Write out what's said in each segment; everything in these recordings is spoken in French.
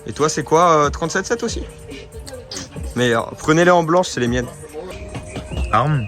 Et toi, c'est quoi 37,7 aussi? Mais prenez-les en blanche, c'est les miennes. Arme.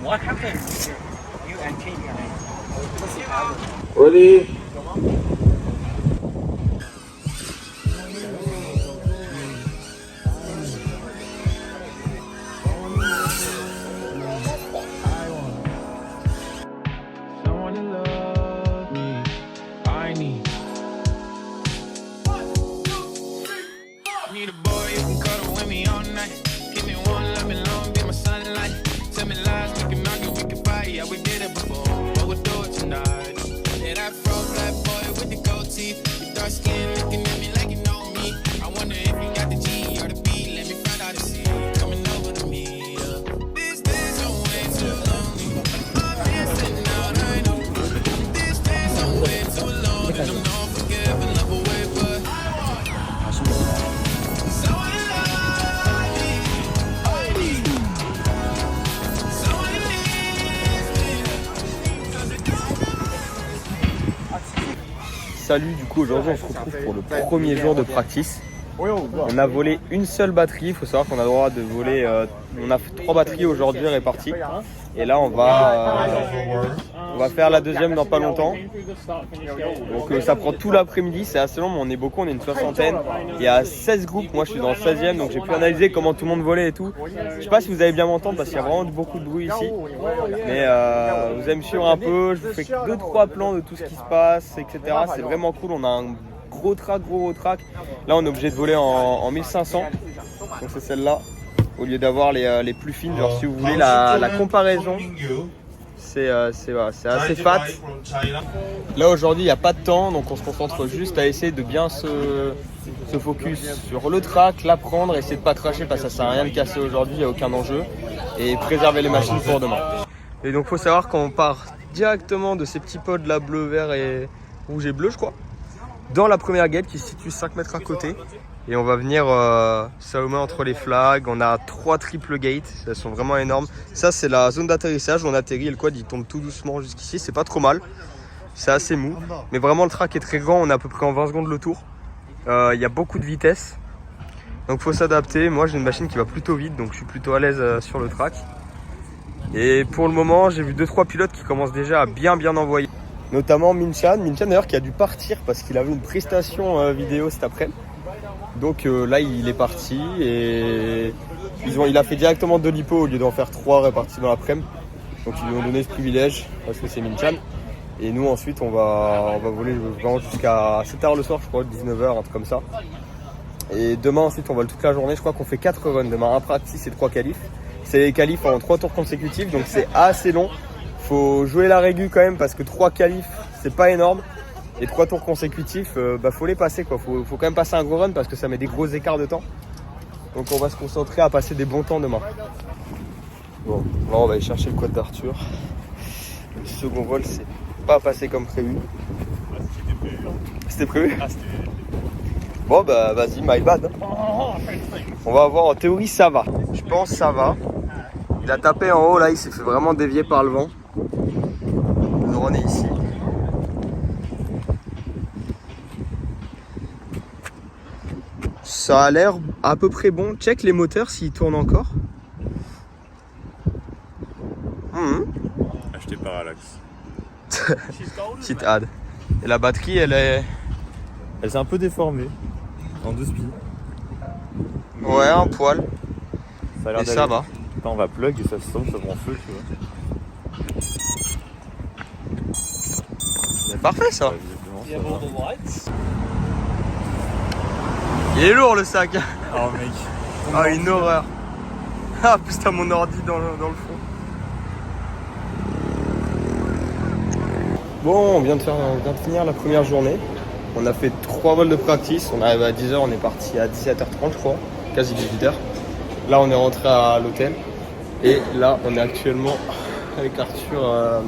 What happened? You and King. Ready? Someone to love me. I need. Need a boy who can cuddle with me all night. Keep me warm, let me long, be my sunlight. Tell me lies, we can argue, we can fight. Yeah, we did it before, but we'll do it tonight. Yeah, that fro black boy with the gold teeth. Your dark skin looking at me like you know me. I wonder if you got the G or the B. Let me find out and see. Coming over to me. These days are way too lonely. I'm missing out, I know. These days are way too long. And I'm not forgiving, love away, but someone to love me. I need someone to leave me. Salut, du coup aujourd'hui on se retrouve pour le premier jour de practice. On a volé une seule batterie, il faut savoir qu'on a le droit de voler, on a fait 3 batteries aujourd'hui réparties. Et là on va faire la deuxième dans pas longtemps. Donc ça prend tout l'après-midi, c'est assez long mais on est beaucoup, on est une soixantaine. Il y a 16 groupes, moi je suis dans le 16e donc j'ai pu analyser comment tout le monde volait et tout. Je sais pas si vous allez bien m'entendre parce qu'il y a vraiment beaucoup de bruit ici. Mais vous allez me suivre un peu, je vous fais 2-3 plans de tout ce qui se passe, etc. C'est vraiment cool, on a un gros track. Là on est obligé de voler en 1500, donc c'est celle-là. Au lieu d'avoir les plus fines, genre si vous voulez la comparaison, c'est assez fat. Là aujourd'hui il n'y a pas de temps, donc on se concentre juste à essayer de bien se focus sur le track, l'apprendre, essayer de pas cracher parce que ça sert à rien de casser aujourd'hui, il n'y a aucun enjeu, et préserver les machines pour demain. Et donc faut savoir qu'on part directement de ces petits pods là, bleu, vert et rouge et bleu je crois, dans la première gate qui se situe 5 mètres à côté. Et on va venir s'allumer entre les flags. On a 3 triple gates, elles sont vraiment énormes. Ça c'est la zone d'atterrissage, on atterrit et le quad il tombe tout doucement jusqu'ici, c'est pas trop mal. C'est assez mou, mais vraiment le track est très grand, on est à peu près en 20 secondes le tour. Il y a beaucoup de vitesse, donc faut s'adapter. Moi j'ai une machine qui va plutôt vite, donc je suis plutôt à l'aise sur le track. Et pour le moment j'ai vu 2-3 pilotes qui commencent déjà à bien envoyer. Notamment Minchan d'ailleurs qui a dû partir parce qu'il avait une prestation vidéo cet après-midi. Donc là il est parti et il a fait directement 2 lipos au lieu d'en faire 3 répartis dans l'après-midi. Donc ils lui ont donné ce privilège parce que c'est Minchan. Et nous ensuite on va voler vraiment jusqu'à 7h le soir je crois, 19h, un truc comme ça. Et demain ensuite on vole toute la journée, je crois qu'on fait 4 runs demain, un practice et 3 qualifs. C'est les qualifs en 3 tours consécutifs donc c'est assez long. Faut jouer la régu quand même parce que 3 qualifs c'est pas énorme. Et 3 tours consécutifs, faut les passer quoi. Faut quand même passer un gros run parce que ça met des gros écarts de temps. Donc on va se concentrer à passer des bons temps demain. Bon, là on va aller chercher le quad d'Arthur. Le second vol c'est pas passé comme prévu. C'était prévu? Bon bah vas-y, my bad. On va voir, en théorie ça va. Je pense ça va. Il a tapé en haut là, il s'est fait vraiment dévier par le vent. Le drone est ici. Ça a l'air à peu près bon. Check les moteurs s'ils tournent encore. Acheté Parallax. Petite ad. Et la batterie elle Elle s'est un peu déformée. En 2 speeds. Ouais, un poil. Ça a l'air Et ça va. Quand on va plug et ça se tombe, ça prend feu, tu vois. C'est parfait ça. Ouais, visiblement, ça va. Il est lourd le sac. Oh mec. Ah une horreur. Ah plus t'as mon ordi dans le fond. Bon, on vient de finir la première journée. On a fait 3 vols de practice. On arrive à 10h, on est parti à 17h30 je crois, quasi 18h. Là on est rentré à l'hôtel. Et là on est actuellement avec Arthur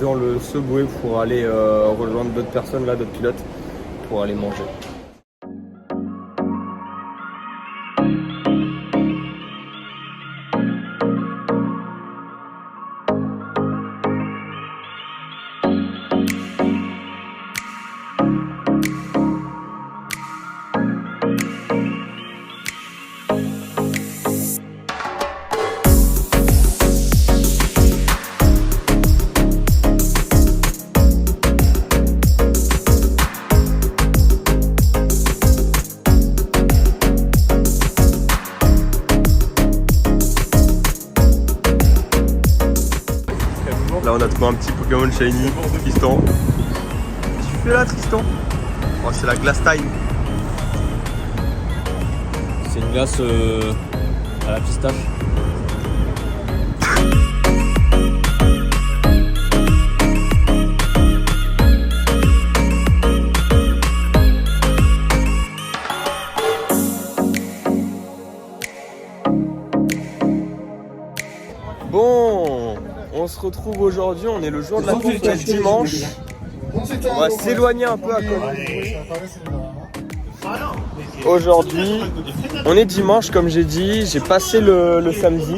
dans le subway pour aller rejoindre d'autres personnes là, d'autres pilotes, pour aller manger. Là on a trouvé un petit Pokémon Shiny, Tristan. Qu'est-ce que tu fais là Tristan? Oh, c'est la glace time. C'est une glace à la pistache. Bon, on se retrouve aujourd'hui, on est le jour de la course, on est dimanche. On va s'éloigner un peu à côté. Aujourd'hui, on est dimanche comme j'ai dit, j'ai passé le samedi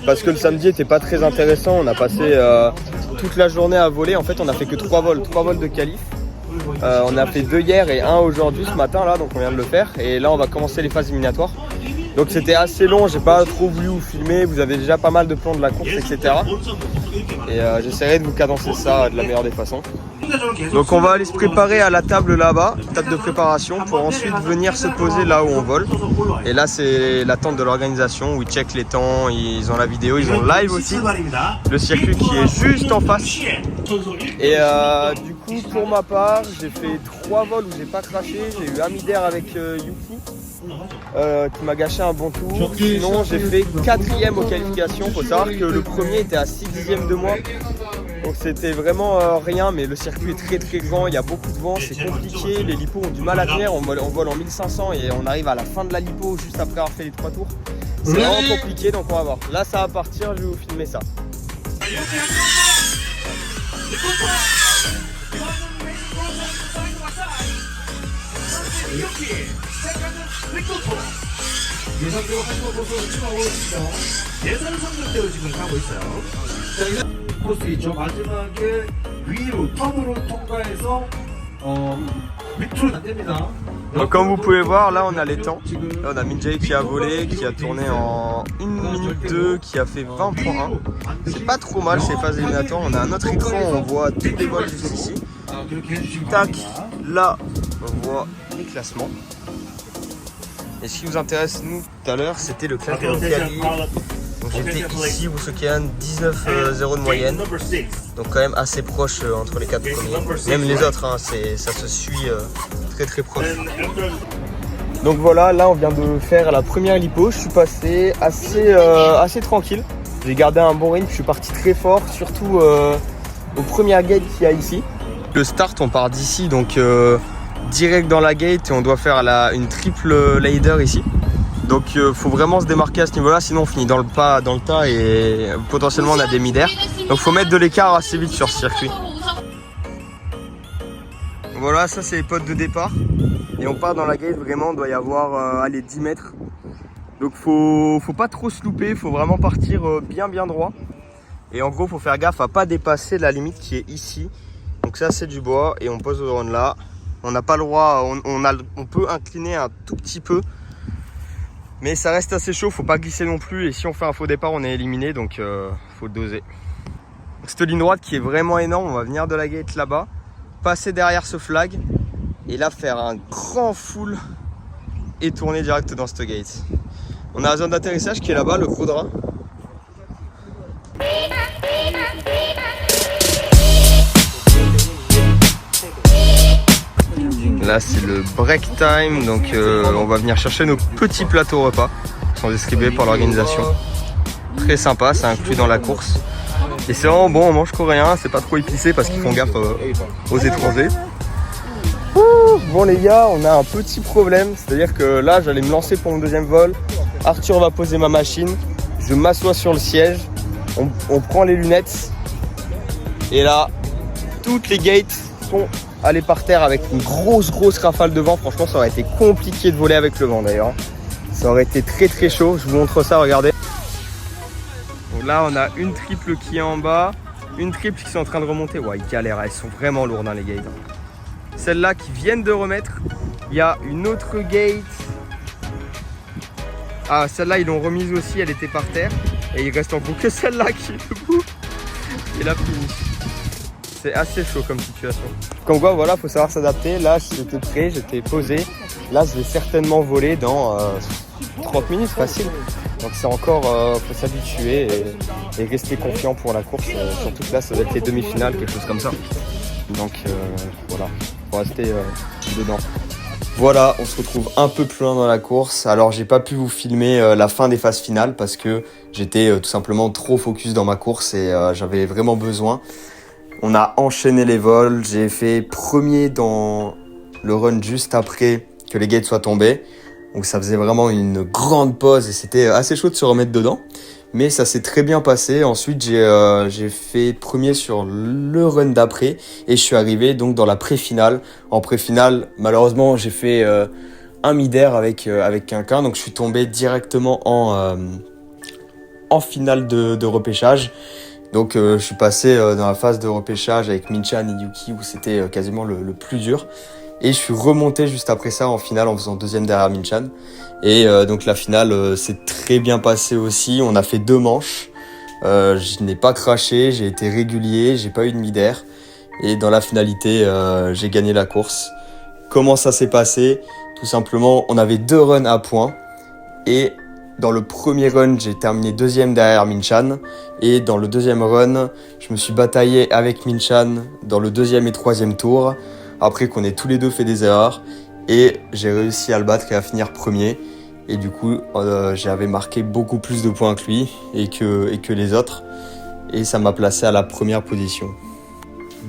parce que le samedi était pas très intéressant. On a passé toute la journée à voler. En fait, on a fait que 3 vols de qualif. On a fait 2 hier et 1 aujourd'hui ce matin là, donc on vient de le faire. Et là, on va commencer les phases éliminatoires. Donc c'était assez long, j'ai pas trop voulu vous filmer, vous avez déjà pas mal de plans de la course, etc. Et j'essaierai de vous cadencer ça de la meilleure des façons. Donc on va aller se préparer à la table là-bas, table de préparation, pour ensuite venir se poser là où on vole. Et là c'est la tente de l'organisation où ils checkent les temps, ils ont la vidéo, ils ont le live aussi. Le circuit qui est juste en face. Et du coup pour ma part, j'ai fait 3 vols où j'ai pas craché, j'ai eu Amider avec Yuki. Qui m'a gâché un bon tour. Sinon j'ai fait 4ème aux qualifications. Faut savoir que le premier était à 6 dixièmes de moi. Donc c'était vraiment rien, mais le circuit est très grand, il y a beaucoup de vent, c'est compliqué, les lipos ont du mal à tenir, on vole en 1500 et on arrive à la fin de la lipo juste après avoir fait les 3 tours. C'est vraiment compliqué, donc on va voir. Là ça va partir, je vais vous filmer ça. 예상대로 한국 모습을 추가하고 있습니다. 예상 성적대로 지금 가고 있어요. 코스 있죠. 마지막에 위로 턴으로 통과해서 밑으로 안 됩니다. Donc comme vous pouvez voir, là on a les temps. Là on a Minjay qui a volé, qui a tourné en 1 minute 2, qui a fait 20.1. C'est pas trop mal ces phases éliminatoires. On a un autre écran, on voit tous les vols juste ici. Tac, là on voit les classements. Et ce qui nous intéresse nous tout à l'heure, c'était le classement de quali. Donc j'étais ici, Wusukian, 19,0 de moyenne. Donc quand même assez proche entre les 4 premiers. Même les autres, hein, ça se suit très proche. Donc voilà, là on vient de faire la première lipo. Je suis passé assez tranquille. J'ai gardé un bon rythme, je suis parti très fort, surtout aux premières gates qu'il y a ici. Le start, on part d'ici, donc direct dans la gate et on doit faire une triple ladder ici. Donc faut vraiment se démarquer à ce niveau là, sinon on finit dans le tas et potentiellement on a des mid-air. Donc faut mettre de l'écart assez vite sur ce circuit. Voilà, ça c'est les potes de départ et on part dans la gate. Vraiment on doit y avoir 10 mètres. Donc faut pas trop se louper, faut vraiment partir bien droit. Et en gros faut faire gaffe à pas dépasser la limite qui est ici. Donc ça c'est du bois et on pose au drone là. On n'a pas le droit, on peut incliner un tout petit peu, mais ça reste assez chaud, faut pas glisser non plus. Et si on fait un faux départ, on est éliminé, donc faut le doser. Donc, cette ligne droite qui est vraiment énorme, on va venir de la gate là-bas, passer derrière ce flag et là faire un grand full et tourner direct dans cette gate. On a la zone d'atterrissage qui est là-bas, le gros drap. Là c'est le break time, donc on va venir chercher nos petits plateaux repas qui sont distribués par l'organisation. Très sympa, c'est inclus dans la course. Et c'est vraiment bon, on mange coréen, c'est pas trop épicé parce qu'ils font gaffe aux étrangers. Ouh, bon les gars, on a un petit problème, c'est-à-dire que là j'allais me lancer pour mon deuxième vol. Arthur va poser ma machine, je m'assois sur le siège, on prend les lunettes et là toutes les gates sont allées par terre avec une grosse rafale de vent. Franchement ça aurait été compliqué de voler avec le vent d'ailleurs. Ça aurait été très chaud, je vous montre ça, regardez. Donc là on a une triple qui est en bas, une triple qui sont en train de remonter. Ouais, ils galèrent, elles sont vraiment lourdes hein, les gates. Celles-là qui viennent de remettre, il y a une autre gate. Ah, celle-là ils l'ont remise aussi, elle était par terre. Et il reste en gros que celle-là qui est debout. Et la finish. C'est assez chaud comme situation. Comme quoi, voilà, faut savoir s'adapter. Là, j'étais prêt, j'étais posé. Là, je vais certainement voler dans 30 minutes, facile. Donc c'est encore, faut s'habituer et rester confiant pour la course. Surtout que là, ça va être les demi-finales, quelque chose comme ça. Donc voilà, faut rester dedans. Voilà, on se retrouve un peu plus loin dans la course. Alors j'ai pas pu vous filmer la fin des phases finales parce que j'étais tout simplement trop focus dans ma course et j'avais vraiment besoin. On a enchaîné les vols, j'ai fait premier dans le run juste après que les gates soient tombés. Donc ça faisait vraiment une grande pause et c'était assez chaud de se remettre dedans. Mais ça s'est très bien passé. Ensuite, j'ai fait premier sur le run d'après et je suis arrivé donc dans la pré-finale. En pré-finale, malheureusement, j'ai fait un mid-air avec quelqu'un. Donc, je suis tombé directement en finale de repêchage. Donc, je suis passé dans la phase de repêchage avec Minchan et Yuki où c'était quasiment le plus dur. Et je suis remonté juste après ça en finale en faisant deuxième derrière Minchan. Et donc la finale s'est très bien passée aussi. On a fait 2 manches. Je n'ai pas craché, j'ai été régulier, j'ai pas eu de mid-air. Et dans la finalité, j'ai gagné la course. Comment ça s'est passé? Tout simplement, on avait 2 runs à points. Et dans le premier run, j'ai terminé deuxième derrière Minchan. Et dans le deuxième run, je me suis bataillé avec Minchan dans le deuxième et troisième tour. Après qu'on ait tous les deux fait des erreurs. Et j'ai réussi à le battre et à finir premier. Et du coup, j'avais marqué beaucoup plus de points que lui et que les autres. Et ça m'a placé à la première position.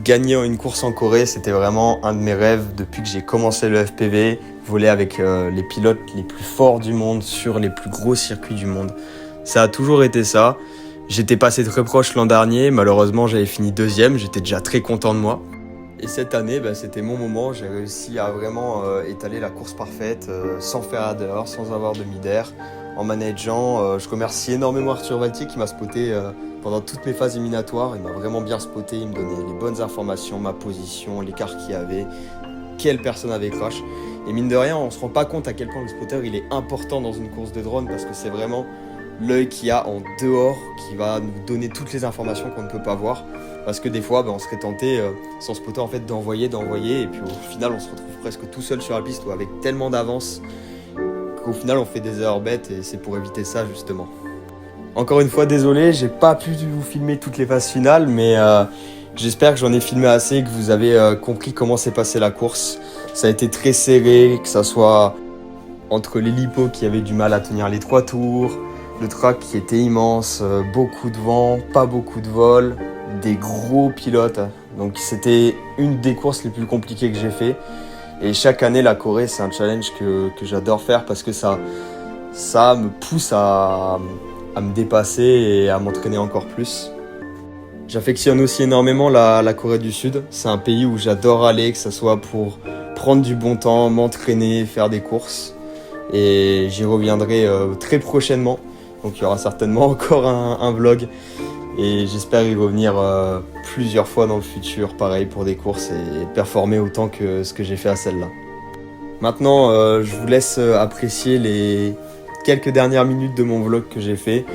Gagner une course en Corée, c'était vraiment un de mes rêves depuis que j'ai commencé le FPV. Voler avec les pilotes les plus forts du monde sur les plus gros circuits du monde. Ça a toujours été ça. J'étais passé très proche l'an dernier. Malheureusement, j'avais fini deuxième. J'étais déjà très content de moi. Et cette année, c'était mon moment. J'ai réussi à vraiment étaler la course parfaite, sans faire d'erreur, sans avoir de mid-air, en manageant. Je remercie énormément Arthur Valtier qui m'a spoté pendant toutes mes phases éliminatoires. Il m'a vraiment bien spoté, il me donnait les bonnes informations, ma position, l'écart qu'il y avait, quelle personne avait crash. Et mine de rien, on se rend pas compte à quel point le spotter il est important dans une course de drone parce que c'est vraiment l'œil qu'il y a en dehors qui va nous donner toutes les informations qu'on ne peut pas voir. Parce que des fois, on serait tenté, sans spotter, en fait, d'envoyer, et puis au final, on se retrouve presque tout seul sur la piste ou avec tellement d'avance qu'au final, on fait des erreurs bêtes et c'est pour éviter ça, justement. Encore une fois, désolé, j'ai pas pu vous filmer toutes les phases finales, mais j'espère que j'en ai filmé assez, que vous avez compris comment s'est passée la course. Ça a été très serré, que ça soit entre l'hélipo qui avait du mal à tenir les 3 tours, le track qui était immense, beaucoup de vent, pas beaucoup de vol, des gros pilotes. Donc c'était une des courses les plus compliquées que j'ai fait. Et chaque année, la Corée, c'est un challenge que j'adore faire parce que ça me pousse à me dépasser et à m'entraîner encore plus. J'affectionne aussi énormément la Corée du Sud. C'est un pays où j'adore aller, que ce soit pour prendre du bon temps, m'entraîner, faire des courses. Et j'y reviendrai très prochainement. Donc il y aura certainement encore un vlog. Et j'espère y revenir plusieurs fois dans le futur, pareil pour des courses et performer autant que ce que j'ai fait à celle-là. Maintenant, je vous laisse apprécier les quelques dernières minutes de mon vlog que j'ai fait.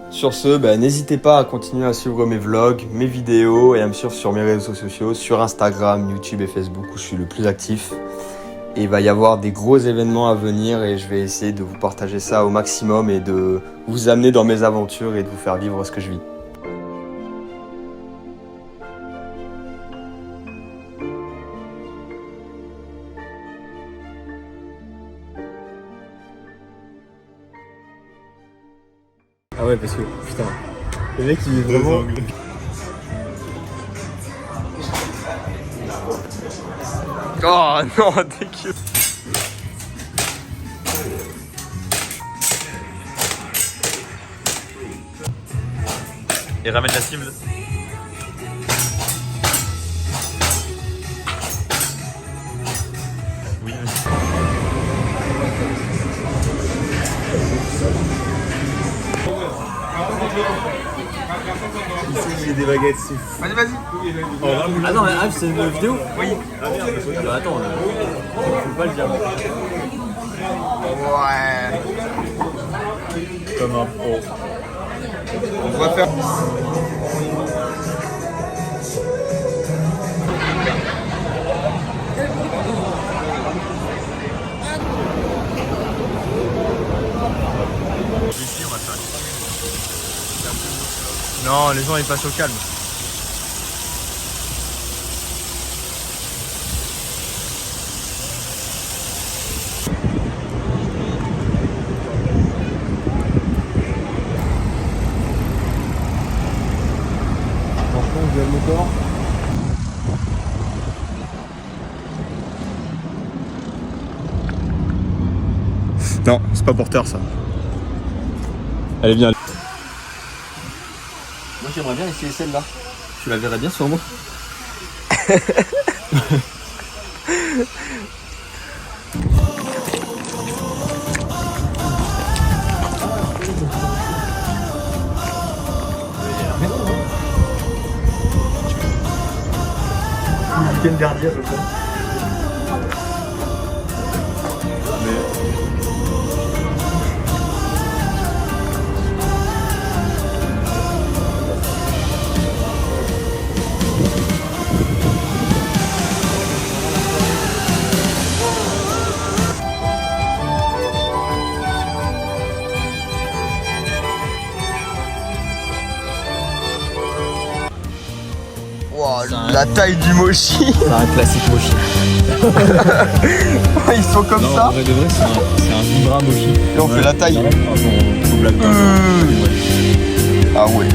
Sur ce, n'hésitez pas à continuer à suivre mes vlogs, mes vidéos et à me suivre sur mes réseaux sociaux, sur Instagram, YouTube et Facebook où je suis le plus actif. Et il va y avoir des gros événements à venir et je vais essayer de vous partager ça au maximum et de vous amener dans mes aventures et de vous faire vivre ce que je vis. Ah ouais, parce que putain, Le mec il est vraiment. Oh non, dégueu. Et ramène la cible. Oui. Ici, j'ai des baguettes. Vas-y, vas-y. Ah non, c'est une vidéo. Oui. Ah merde, attends, faut pas le dire. Ouais. Comme un pro. On va faire. Ici, on va faire. Non, les gens ils passent au calme. Non, c'est pas porteur ça. Allez, viens. Moi j'aimerais bien essayer celle-là. Tu la verrais bien sur moi. Week-end dernier, je crois. Wow, la taille du mochi. C'est un classique mochi. Ils sont comme Non, ça. en vrai de vrai, c'est un vibra mochi. Et on fait la taille. Faut blague. Ah ouais.